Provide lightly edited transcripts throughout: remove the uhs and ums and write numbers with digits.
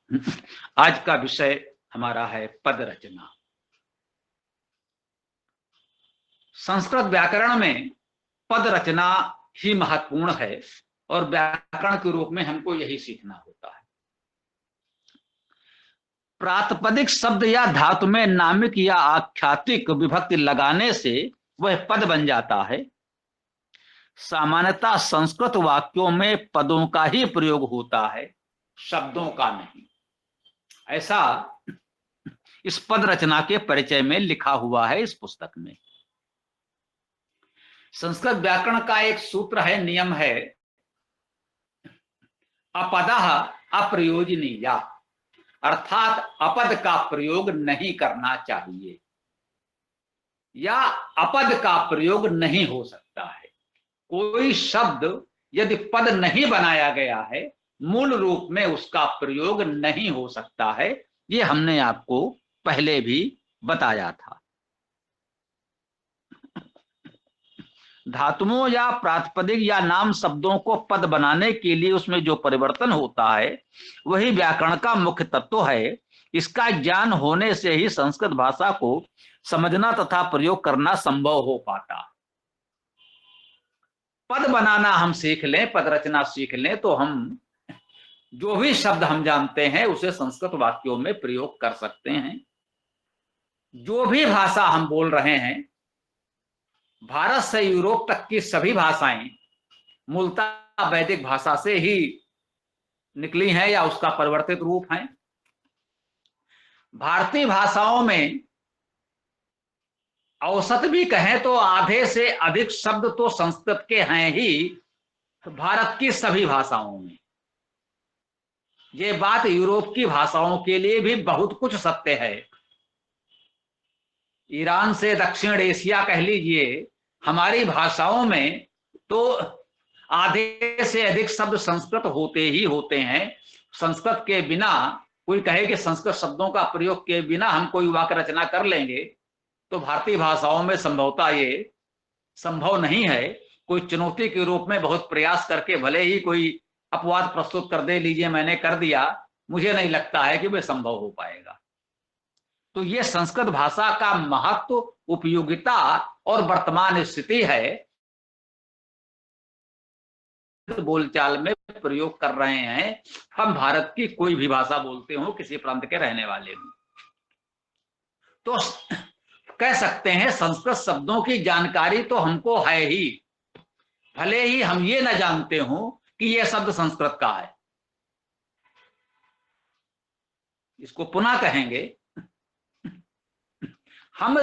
आज का विषय हमारा है पद रचना। संस्कृत व्याकरण में पद रचना ही महत्वपूर्ण है और व्याकरण के रूप में हमको यही सीखना होता है। प्रातिपदिक शब्द या धातु में नामिक या आख्यातिक विभक्ति लगाने से वह पद बन जाता है। सामान्यतः संस्कृत वाक्यों में पदों का ही प्रयोग होता है, शब्दों का नहीं। ऐसा इस पद रचना के परिचय में लिखा हुआ है इस पुस्तक में। संस्कृत व्याकरण का एक सूत्र है, नियम है, अपदः अप्रयोजनीया, अर्थात अपद का प्रयोग नहीं करना चाहिए या अपद का प्रयोग नहीं हो सकता है। कोई शब्द यदि पद नहीं बनाया गया है, मूल रूप में उसका प्रयोग नहीं हो सकता है। ये हमने आपको पहले भी बताया था। धातुओं या प्रातिपदिक या नाम शब्दों को पद बनाने के लिए उसमें जो परिवर्तन होता है वही व्याकरण का मुख्य तत्व है। इसका ज्ञान होने से ही संस्कृत भाषा को समझना तथा प्रयोग करना संभव हो पाता। पद बनाना हम सीख लें, पद रचना सीख लें, तो हम जो भी शब्द हम जानते हैं उसे संस्कृत वाक्यों में प्रयोग कर सकते हैं। जो भी भाषा हम बोल रहे हैं, भारत से यूरोप तक की सभी भाषाएं मूलतः वैदिक भाषा से ही निकली हैं या उसका परिवर्तित रूप है। भारतीय भाषाओं में औसत भी कहें तो आधे से अधिक शब्द तो संस्कृत के हैं ही भारत की सभी भाषाओं में। ये बात यूरोप की भाषाओं के लिए भी बहुत कुछ सत्य है। ईरान से दक्षिण एशिया कह लीजिए, हमारी भाषाओं में तो आधे से अधिक शब्द संस्कृत होते ही होते हैं। संस्कृत के बिना, कोई कहे कि संस्कृत शब्दों का प्रयोग के बिना हम कोई वाक्य रचना कर लेंगे, तो भारतीय भाषाओं में संभवतः ये संभव नहीं है। कोई चुनौती के रूप में बहुत प्रयास करके भले ही कोई अपवाद प्रस्तुत कर दे, लीजिए मैंने कर दिया, मुझे नहीं लगता है कि वह संभव हो पाएगा। तो ये संस्कृत भाषा का महत्व, उपयोगिता और वर्तमान स्थिति है। बोलचाल में प्रयोग कर रहे हैं, हम भारत की कोई भी भाषा बोलते हो, किसी प्रांत के रहने वाले हो, तो कह सकते हैं संस्कृत शब्दों की जानकारी तो हमको है ही, भले ही हम ये न जानते हो कि यह शब्द संस्कृत का है। इसको पुनः कहेंगे, हम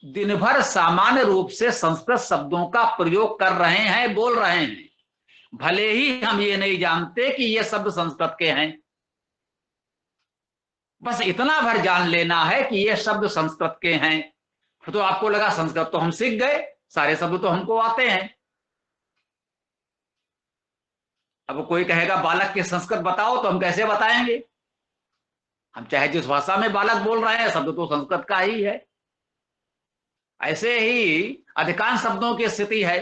दिन भर सामान्य रूप से संस्कृत शब्दों का प्रयोग कर रहे हैं, बोल रहे हैं, भले ही हम ये नहीं जानते कि ये शब्द संस्कृत के हैं। बस इतना भर जान लेना है कि ये शब्द संस्कृत के हैं, तो आपको लगा संस्कृत तो हम सीख गए, सारे शब्द तो हमको आते हैं। अब कोई कहेगा बालक के संस्कृत बताओ, तो हम कैसे बताएंगे? हम चाहे जिस भाषा में बालक बोल रहे हैं, शब्द तो संस्कृत का ही है। ऐसे ही अधिकांश शब्दों की स्थिति है,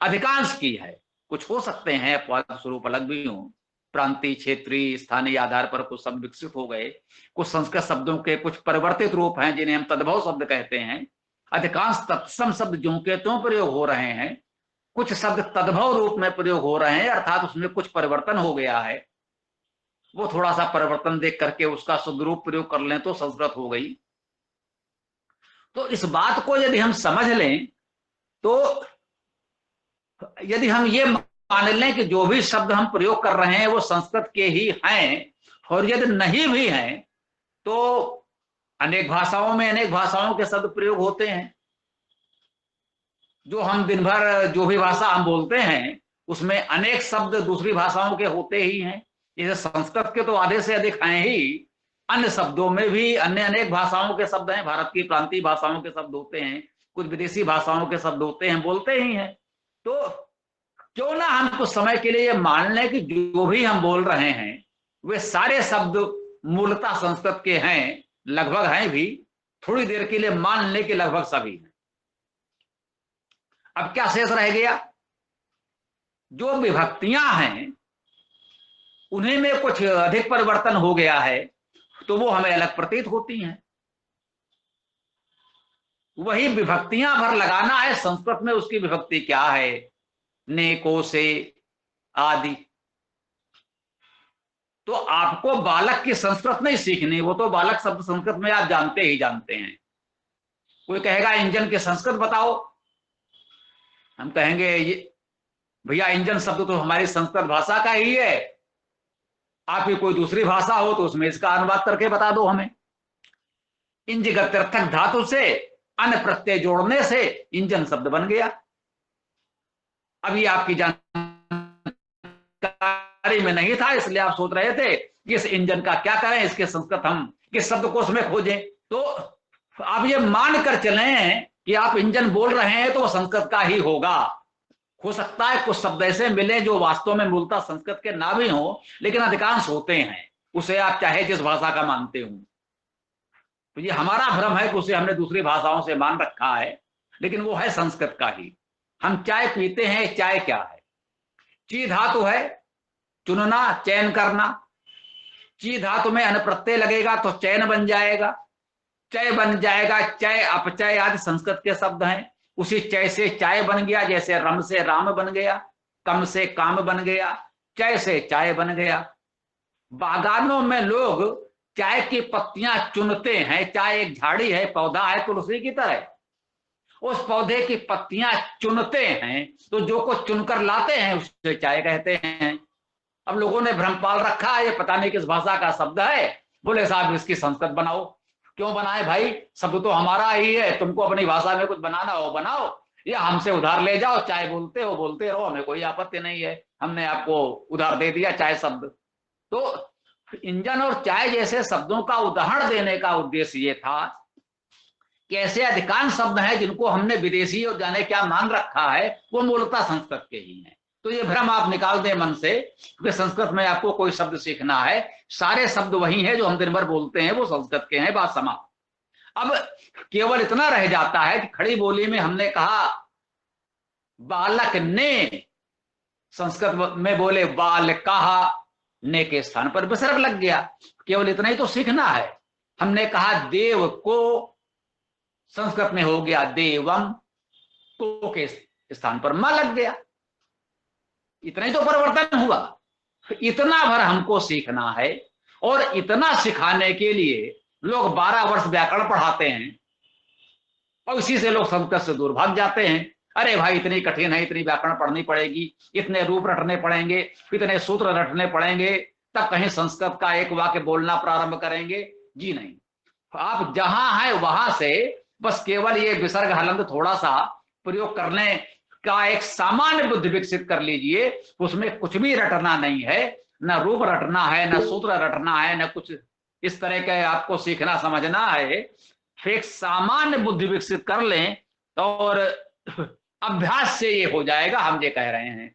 अधिकांश की है, कुछ हो सकते हैं अपवाद स्वरूप अलग भी हो, प्रांतीय, क्षेत्रीय, स्थानीय आधार पर कुछ शब्द विकसित हो गए, कुछ संस्कृत शब्दों के कुछ परिवर्तित रूप हैं जिन्हें हम तद्भव शब्द कहते हैं। अधिकांश तत्सम शब्द ज्यों के त्यों प्रयोग हो रहे हैं, कुछ शब्द तद्भव रूप में प्रयोग हो रहे हैं, अर्थात उसमें कुछ परिवर्तन हो गया है। वो थोड़ा सा परिवर्तन देख करके उसका शुद्ध रूप प्रयोग कर लें तो संस्कृत हो गई। तो इस बात को यदि हम समझ लें, तो यदि हम ये मान लें कि जो भी शब्द हम प्रयोग कर रहे हैं वो संस्कृत के ही हैं, और यदि नहीं भी हैं तो अनेक भाषाओं में अनेक भाषाओं के शब्द प्रयोग होते हैं। जो हम दिन भर जो भी भाषा हम बोलते हैं उसमें अनेक शब्द दूसरी भाषाओं के होते ही हैं। जैसे संस्कृत के तो आधे से अधिक हैं ही, अन्य शब्दों में भी अन्य अनेक भाषाओं के शब्द हैं, भारत की प्रांतीय भाषाओं के शब्द होते हैं, कुछ विदेशी भाषाओं के शब्द होते हैं, बोलते ही हैं। तो क्यों ना हम कुछ समय के लिए मान लें कि जो भी हम बोल रहे हैं वे सारे शब्द मूलतः संस्कृत के हैं, लगभग हैं भी, थोड़ी देर के लिए मान लें कि लगभग सभी हैं। अब क्या शेष रह गया? जो विभक्तियां हैं उन्हीं में कुछ अधिक परिवर्तन हो गया है तो वो हमें अलग प्रतीत होती हैं। वही विभक्तियां भर लगाना है, संस्कृत में उसकी विभक्ति क्या है, ने, को, से आदि। तो आपको बालक की संस्कृत नहीं सीखनी, वो तो बालक शब्द संस्कृत में आप जानते ही जानते हैं। कोई कहेगा इंजन की संस्कृत बताओ, हम कहेंगे ये भैया इंजन शब्द तो हमारी संस्कृत भाषा का ही है, आपकी कोई दूसरी भाषा हो तो उसमें इसका अनुवाद करके बता दो हमें। इंज गत्यर्थक धातु से अन प्रत्यय जोड़ने से इंजन शब्द बन गया। अभी आपकी जानकारी में नहीं था, इसलिए आप सोच रहे थे कि इस इंजन का क्या करें, इसके संस्कृत हम किस शब्दकोश में खोजें। तो आप ये मान कर चलें कि आप इंजन बोल रहे हैं तो वो संस्कृत का ही होगा। हो सकता है कुछ शब्द ऐसे मिले जो वास्तव में मूलतः संस्कृत के ना भी हो, लेकिन अधिकांश होते हैं, उसे आप चाहे जिस भाषा का मानते हो। तो ये हमारा भ्रम है कि उसे हमने दूसरी भाषाओं से मान रखा है, लेकिन वो है संस्कृत का ही। हम चाय पीते हैं, चाय क्या है, ची धातु है, चुनना, चयन करना। ची धातु में अन प्रत्यय लगेगा तो चयन बन जाएगा, चय बन जाएगा। चय, अपचय आदि संस्कृत के शब्द हैं। उसी चय से चाय बन गया, जैसे रम से राम बन गया, कम से काम बन गया, चय से चाय बन गया। बागानों में लोग चाय की पत्तियां चुनते हैं, चाय एक झाड़ी है, पौधा है तुलसी की तरह, उस पौधे की पत्तियां चुनते हैं, तो जो कुछ चुनकर लाते हैं उसे चाय कहते हैं। अब लोगों ने भ्रम पाल रखा है, ये पता नहीं किस भाषा का शब्द है, बोले साहब इसकी संस्कृत बनाओ। क्यों बनाए भाई, शब्द तो हमारा ही है, तुमको अपनी भाषा में कुछ बनाना हो बनाओ, या हमसे उधार ले जाओ, चाय बोलते हो बोलते रहो, हमें कोई आपत्ति नहीं है, हमने आपको उधार दे दिया चाय शब्द। तो इंजन और चाय जैसे शब्दों का उदाहरण देने का उद्देश्य ये था कि ऐसे अधिकांश शब्द हैं जिनको हमने विदेशी और जाने क्या मान रखा है, वो मूलतः संस्कृत के ही हैं। तो ये भ्रम आप निकाल दें मन से कि संस्कृत में आपको कोई शब्द सीखना है, सारे शब्द वही हैं जो हम दिन भर बोलते हैं, वो संस्कृत के हैं, बात समाप्त। अब केवल इतना रह जाता है कि खड़ी बोली में हमने कहा बालक ने, संस्कृत में बोले बाल कहा, ने के स्थान पर विसर्ग लग गया, केवल इतना ही तो सीखना है। हमने कहा देव को, संस्कृत में हो गया देवम, को के स्थान पर मां लग गया, इतना ही तो परिवर्तन हुआ। इतना भर हमको सीखना है, और इतना सिखाने के लिए लोग 12 वर्ष व्याकरण पढ़ाते हैं, और इसी से लोग संस्कृत से दूर भाग जाते हैं। अरे भाई इतनी कठिन है, इतनी व्याकरण पढ़नी पड़ेगी, इतने रूप रटने पड़ेंगे, इतने सूत्र रटने पड़ेंगे, तब कहीं संस्कृत का एक वाक्य बोलना प्रारंभ करेंगे। जी नहीं, आप जहां हैं वहां से बस केवल ये विसर्ग हलंत थोड़ा सा प्रयोग करने का एक सामान्य बुद्धि विकसित कर लीजिए, उसमें कुछ भी रटना नहीं है, न रूप रटना है, न सूत्र रटना है, न कुछ इस तरह के आपको सीखना समझना है। एक सामान्य बुद्धि विकसित कर लें और अभ्यास से ये हो जाएगा, हम ये कह रहे हैं,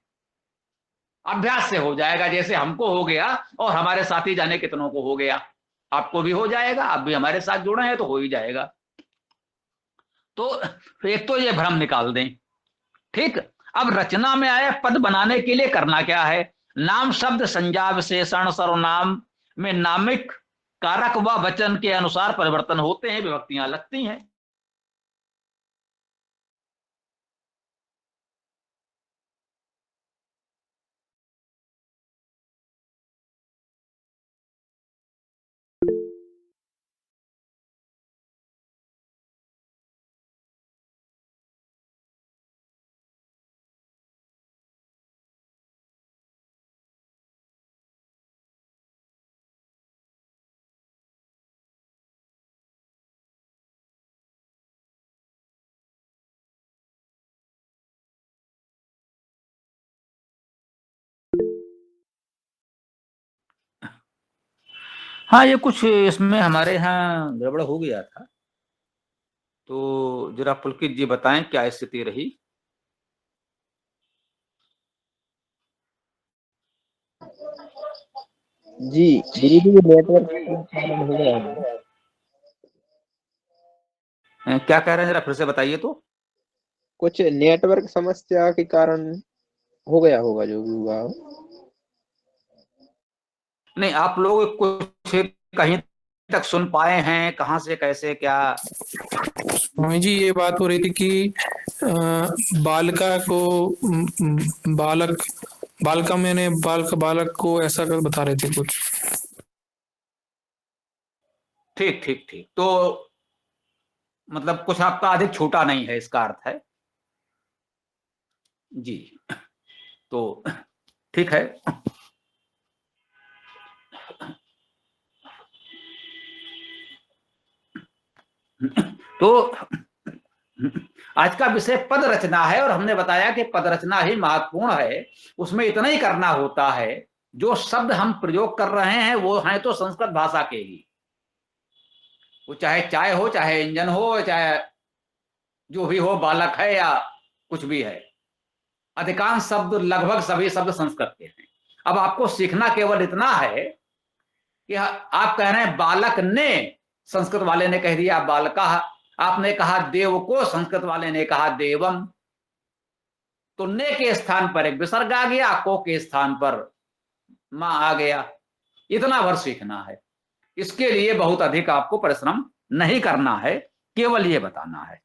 अभ्यास से हो जाएगा, जैसे हमको हो गया और हमारे साथी जाने कितनों को हो गया, आपको भी हो जाएगा, आप भी हमारे साथ जुड़े हैं तो हो ही जाएगा। तो एक तो ये भ्रम निकाल दें। ठीक, अब रचना में आए पद बनाने के लिए करना क्या है, नाम शब्द संज्ञा विशेषण सर्वनाम में नामिक कारक व वचन के अनुसार परिवर्तन होते हैं, विभक्तियां लगती हैं। हाँ, ये कुछ इसमें हमारे यहाँ गड़बड़ हो गया था, तो जरा पुलकित जी बताएं क्या स्थिति रही। जी गुरुजी, ये नेटवर्क के कारण हो रहा है। क्या कह रहे हैं, जरा फिर से बताइए तो। कुछ नेटवर्क समस्या के कारण हो गया होगा, जो भी हुआ हो। नहीं, आप लोग कुछ कहीं तक सुन पाए हैं, कहाँ से कैसे क्या? स्वामी जी ये बात हो रही थी कि बालिका को बालक बालिका मैंने बालक को ऐसा कर बता रहे थे कुछ। ठीक ठीक ठीक, तो मतलब कुछ आपका अधिक छोटा नहीं है, इसका अर्थ है जी। तो ठीक है, तो आज का विषय पद रचना है, और हमने बताया कि पद रचना ही महत्वपूर्ण है। उसमें इतना ही करना होता है, जो शब्द हम प्रयोग कर रहे हैं वो हैं तो संस्कृत भाषा के ही, वो चाहे चाय हो, चाहे इंजन हो, चाहे जो भी हो, बालक है या कुछ भी है, अधिकांश शब्द, लगभग सभी शब्द संस्कृत के हैं। अब आपको सीखना केवल इतना है कि आप कह रहे हैं बालक ने, संस्कृत वाले ने कह दिया बालका, आपने कहा देव को, संस्कृत वाले ने कहा देवम, तो ने के स्थान पर एक विसर्ग आ गया, को के स्थान पर मां आ गया। इतना भर सीखना है, इसके लिए बहुत अधिक आपको परिश्रम नहीं करना है, केवल ये बताना है।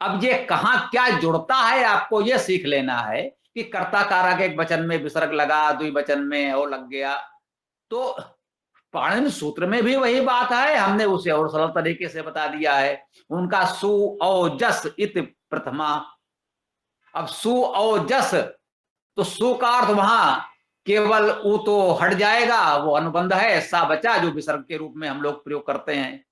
अब ये कहां क्या जुड़ता है आपको ये सीख लेना है कि कर्ता कारक एक वचन में विसर्ग लगा, द्विवचन में और लग गया, तो पाणिनि सूत्र में भी वही बात है, हमने उसे और सरल तरीके से बता दिया है। उनका सु औ जस इत प्रथमा। अब सु औ जस, तो सु का अर्थ वहां केवल ऊ तो हट जाएगा, वो अनुबंध है, सा बचा जो विसर्ग के रूप में हम लोग प्रयोग करते हैं।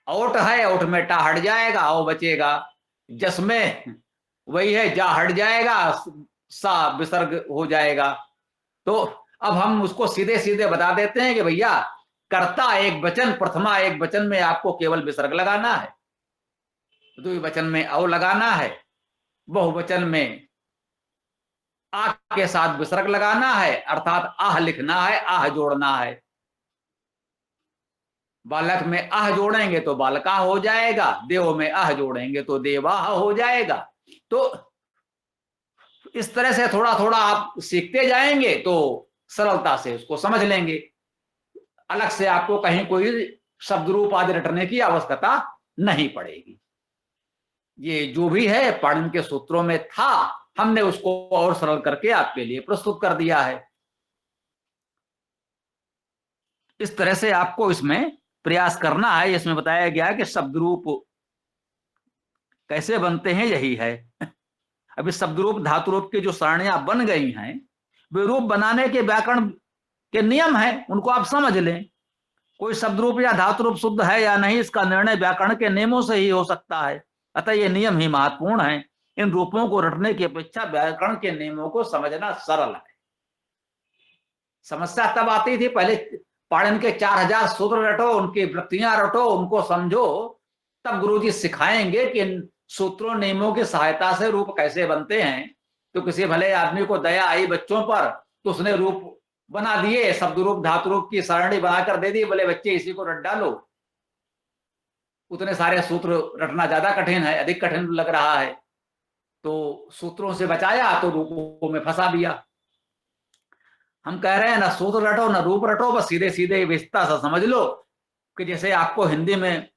औट है, औट में टा हट जाएगा, औ बचेगा। जस में वही है, जा हट जाएगा, सा विसर्ग हो जाएगा। तो अब हम उसको सीधे सीधे बता देते हैं कि भैया कर्ता एक वचन, प्रथमा एक वचन में आपको केवल विसर्ग लगाना है, द्विवचन में औ लगाना है, बहुवचन में आ के साथ विसर्ग लगाना है, अर्थात आह लिखना है, आह जोड़ना है। बालक में आह जोड़ेंगे तो बालका हो जाएगा, देव में आह जोड़ेंगे तो देवाह हो जाएगा। तो इस तरह से थोड़ा थोड़ा आप सीखते जाएंगे तो सरलता से उसको समझ लेंगे। अलग से आपको कहीं कोई शब्द रूप आदि रटने की आवश्यकता नहीं पड़ेगी। ये जो भी है पाणिनि के सूत्रों में था, हमने उसको और सरल करके आपके लिए प्रस्तुत कर दिया है। इस तरह से आपको इसमें प्रयास करना है। इसमें बताया गया कि शब्द रूप कैसे बनते हैं, यही है। अभी शब्द रूप धातु रूप की जो सारणियां बन गई हैं, वे रूप बनाने के व्याकरण के नियम हैं, उनको आप समझ लें। कोई शब्द रूप या धातु रूप शुद्ध है या नहीं, इसका निर्णय व्याकरण के नियमों से ही हो सकता है। अतः ये नियम ही महत्वपूर्ण है। इन रूपों को रटने की अपेक्षा व्याकरण के नियमों को समझना सरल है। समस्या तब आती थी, पहले पाणिनि के 4000 सूत्र रटो, उनकी वृत्तियां रटो, उनको समझो, तब गुरुजी सिखाएंगे कि इन सूत्रों नियमों की सहायता से रूप कैसे बनते हैं। तो किसी भले आदमी को दया आई बच्चों पर, तो उसने रूप बना दिए, शब्द रूप धातु रूप की सारणी बनाकर दे दी, बोले बच्चे इसी को रट डालो। उतने सारे सूत्र रटना ज्यादा कठिन है, अधिक कठिन लग रहा है, तो सूत्रों से बचाया तो रूपों में फंसा दिया। हम कह रहे हैं ना सूत्र रटो ना रूप रटो, बस सीधे सीधे विस्तार सा समझ लो कि जैसे आपको हिंदी में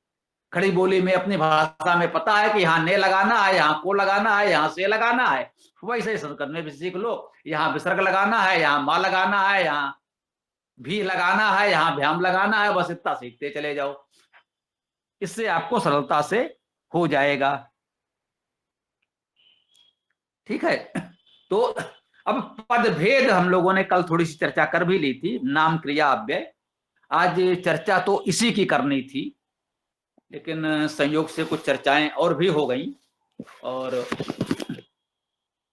खड़ी बोली में अपनी भाषा में पता है कि यहाँ ने लगाना है, यहाँ को लगाना है, यहाँ से लगाना है, वैसे ही संस्कृत में भी सीख लो। यहाँ विसर्ग लगाना है, यहाँ माँ लगाना है, यहाँ भी लगाना है, यहाँ भ्याम लगाना है, बस इतना सीखते चले जाओ, इससे आपको सरलता से हो जाएगा। ठीक है। तो अब पद भेद हम लोगों ने कल थोड़ी सी चर्चा कर भी ली थी, नाम क्रिया अव्यय। आज चर्चा तो इसी की करनी थी, लेकिन संयोग से कुछ चर्चाएं और भी हो गई और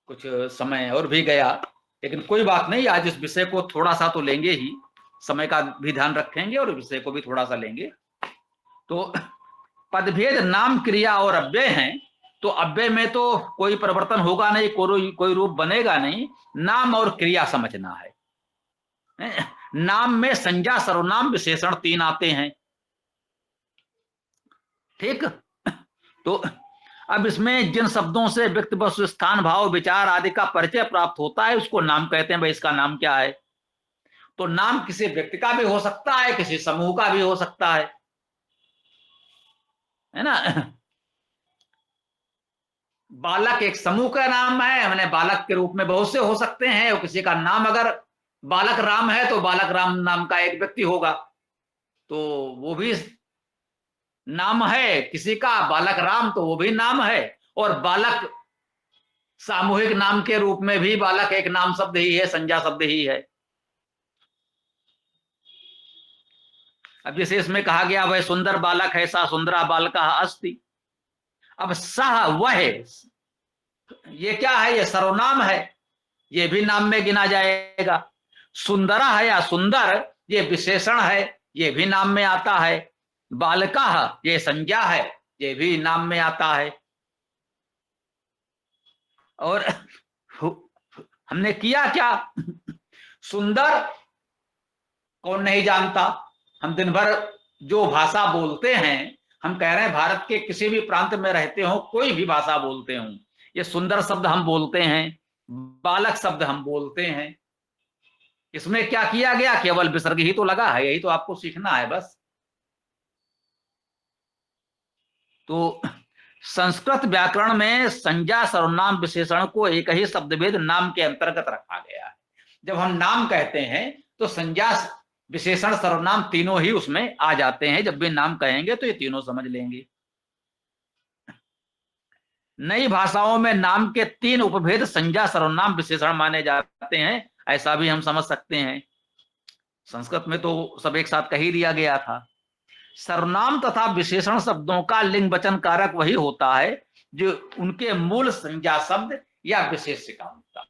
कुछ समय और भी गया, लेकिन कोई बात नहीं, आज इस विषय को थोड़ा सा तो लेंगे ही, समय का भी ध्यान रखेंगे और विषय को भी थोड़ा सा लेंगे। तो पदभेद नाम क्रिया और अव्यय हैं, तो अव्यय में तो कोई परिवर्तन होगा नहीं, कोई रूप बनेगा नहीं। नाम और क्रिया समझना है। नाम में संज्ञा सर्वनाम विशेषण 3 आते हैं। ठीक। तो अब इसमें जिन शब्दों से व्यक्ति वस्तु स्थान भाव विचार आदि का परिचय प्राप्त होता है उसको नाम कहते हैं। भाई इसका नाम क्या है, तो नाम किसी व्यक्ति का भी हो सकता है, किसी समूह का भी हो सकता है ना। बालक एक समूह का नाम है, मैंने बालक के रूप में बहुत से हो सकते हैं, और किसी का नाम अगर बालक राम है तो बालक राम नाम का एक व्यक्ति होगा, तो वो भी नाम है किसी का, बालक राम तो वो भी नाम है। और बालक सामूहिक नाम के रूप में भी बालक एक नाम शब्द ही है, संज्ञा शब्द ही है। अब जैसे इसमें कहा गया वह सुंदर बालक है, सा सुंदरा बालका अस्ति। अब सह वह, ये क्या है? ये सर्वनाम है, ये भी नाम में गिना जाएगा। सुंदरा है या सुंदर, ये विशेषण है, ये भी नाम में आता है। बालका ये संज्ञा है, ये भी नाम में आता है। और हमने किया क्या? सुंदर कौन नहीं जानता? हम दिन भर जो भाषा बोलते हैं, हम कह रहे हैं भारत के किसी भी प्रांत में रहते हो, कोई भी भाषा बोलते हो, ये सुंदर शब्द हम बोलते हैं, बालक शब्द हम बोलते हैं। इसमें क्या किया गया? केवल विसर्ग ही तो लगा है, यही तो आपको सीखना है बस। तो संस्कृत व्याकरण में संज्ञा सर्वनाम विशेषण को एक ही शब्दभेद नाम के अंतर्गत रखा गया है। जब हम नाम कहते हैं तो संज्ञा विशेषण सर्वनाम तीनों ही उसमें आ जाते हैं। जब भी नाम कहेंगे तो ये तीनों समझ लेंगे। नई भाषाओं में नाम के 3 उपभेद संज्ञा सर्वनाम विशेषण माने जाते हैं, ऐसा भी हम समझ सकते हैं। संस्कृत में तो सब एक साथ कह ही दिया गया था। सर्वनाम तथा विशेषण शब्दों का लिंग वचन कारक वही होता है जो उनके मूल संज्ञा शब्द या विशेष्य का होता है।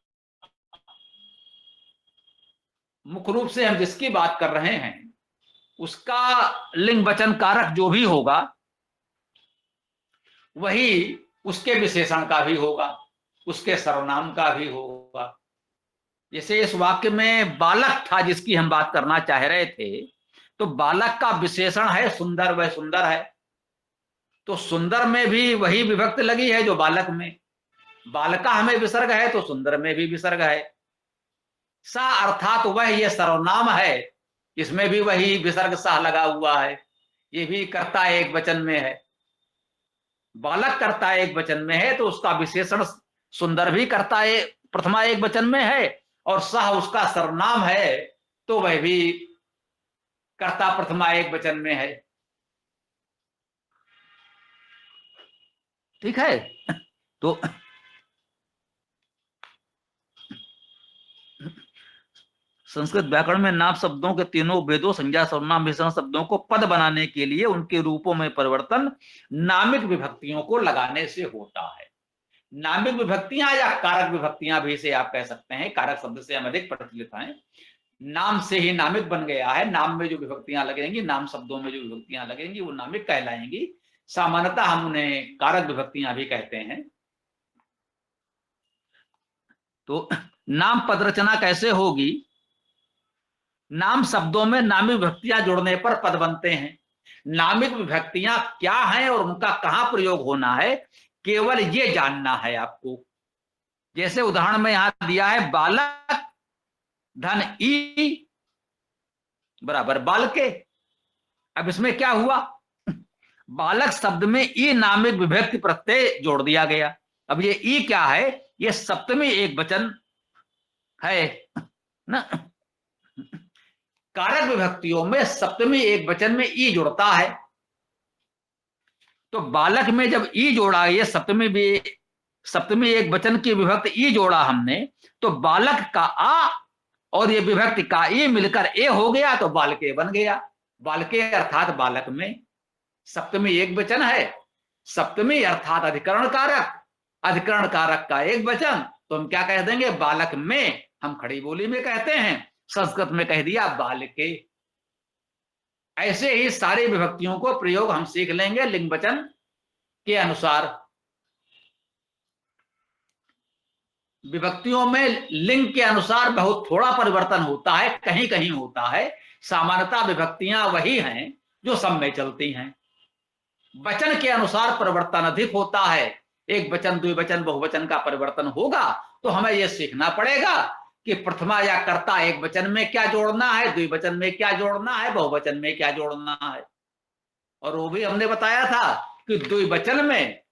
मुख्य रूप से हम जिसकी बात कर रहे हैं उसका लिंग वचन कारक जो भी होगा वही उसके विशेषण का भी होगा, उसके सर्वनाम का भी होगा। जैसे इस वाक्य में बालक था जिसकी हम बात करना चाह रहे थे, तो बालक का विशेषण है सुंदर, वह सुंदर है, तो सुंदर में भी वही विभक्ति लगी है जो बालक में। बालका हमें विसर्ग है तो सुंदर में भी विसर्ग है। सा अर्थात वह, ये सर्वनाम है, इसमें भी वही विसर्ग सा लगा हुआ है, ये भी कर्ता एक वचन में है। बालक कर्ता एक वचन में है तो उसका विशेषण सुंदर भी कर्ता प्रथमा एक वचन में है, और सह उसका सर्वनाम है तो वह भी कर्ता प्रथमा एक वचन में है। ठीक है। तो संस्कृत व्याकरण में नाम शब्दों के तीनों भेदों संज्ञा सर्वनाम विशेषण शब्दों को पद बनाने के लिए उनके रूपों में परिवर्तन नामिक विभक्तियों को लगाने से होता है। नामिक विभक्तियां या कारक विभक्तियां भी से आप कह सकते हैं, कारक शब्द से हम अधिक प्रचलित हैं। नाम से ही नामिक बन गया है, नाम में जो विभक्तियां लगेंगी, नाम शब्दों में जो विभक्तियां लगेंगी वो नामिक कहलाएंगी। सामान्यतः हम उन्हें कारक विभक्तियां भी कहते हैं। तो नाम पद रचना कैसे होगी? नाम शब्दों में नामिक विभक्तियां जुड़ने पर पद बनते हैं। नामिक विभक्तियां क्या हैं और उनका कहां प्रयोग होना है, केवल ये जानना है आपको। जैसे उदाहरण में यहां दिया है बालक धन ई बराबर बाल के। अब इसमें क्या हुआ? बालक शब्द में ई नामिक विभक्ति प्रत्यय जोड़ दिया गया। अब ये ई क्या है? ये सप्तमी एक वचन है ना। कारक विभक्तियों में सप्तमी एक वचन में ई जुड़ता है, तो बालक में जब ई जोड़ा, ये सप्तमी एक वचन की विभक्ति ई जोड़ा हमने, तो बालक का आ और ये विभक्ति का ई मिलकर ए हो गया, तो बालके बन गया। बालके अर्थात बालक में सप्तमी एक वचन है, सप्तमी अर्थात अधिकरण कारक, अधिकरण कारक का एक वचन, तो हम क्या कह देंगे? बालक में। हम खड़ी बोली में कहते हैं, संस्कृत में कह दिया बालके। ऐसे ही सारी विभक्तियों को प्रयोग हम सीख लेंगे लिंग वचन के अनुसार। विभक्तियों में लिंग के अनुसार बहुत थोड़ा परिवर्तन होता है, कहीं कहीं होता है। सामान्यतः विभक्तियां वही हैं जो सब में चलती हैं। वचन के अनुसार परिवर्तन अधिक होता है। एक वचन, द्विवचन, बहुवचन का परिवर्तन होगा तो हमें यह सीखना पड़ेगा कि प्रथमा या कर्ता एक वचन में क्या जोड़ना है, द्विवचन में क्या जोड़ना है, बहुवचन में क्या जोड़ना है। और वो भी हमने बताया था कि द्विवचन में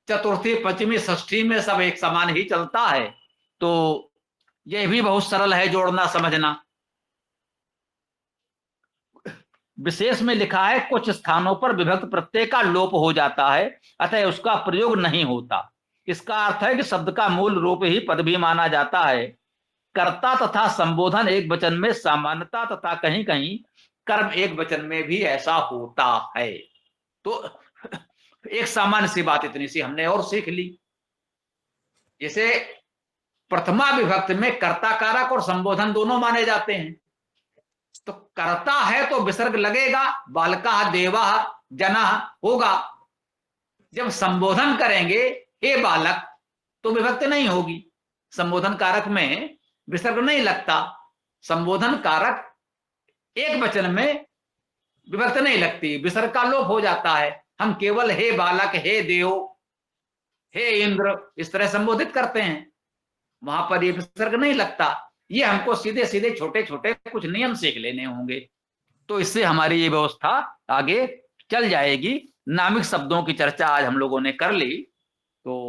चतुर्थी पंचमी षष्ठी में सब एक समान ही चलता है। तो यह भी बहुत सरल है जोड़ना समझना। विशेष में लिखा है कुछ स्थानों पर विभक्त प्रत्यय का लोप हो जाता है, अतः उसका प्रयोग नहीं होता। इसका अर्थ है कि शब्द का मूल रूप ही पद भी माना जाता है। कर्ता तथा संबोधन एक वचन में सामान्यता तथा कहीं कहीं कर्म एक वचन में भी ऐसा होता है। तो एक सामान्य सी बात इतनी सी हमने और सीख ली। जैसे प्रथमा विभक्त में कर्ता कारक और संबोधन दोनों माने जाते हैं। तो कर्ता है तो विसर्ग लगेगा, बालका देवा जना होगा। जब संबोधन करेंगे हे बालक तो विभक्ति नहीं होगी, संबोधन कारक में विसर्ग नहीं लगता। संबोधन कारक एक वचन में विभक्ति नहीं लगती, विसर्ग का लोप हो जाता है। हम केवल हे बालक, हे देव, हे इंद्र इस तरह संबोधित करते हैं, वहां पर ये विसर्ग नहीं लगता। ये हमको सीधे सीधे छोटे छोटे कुछ नियम सीख लेने होंगे, तो इससे हमारी ये व्यवस्था आगे चल जाएगी। नामिक शब्दों की चर्चा आज हम लोगों ने कर ली। तो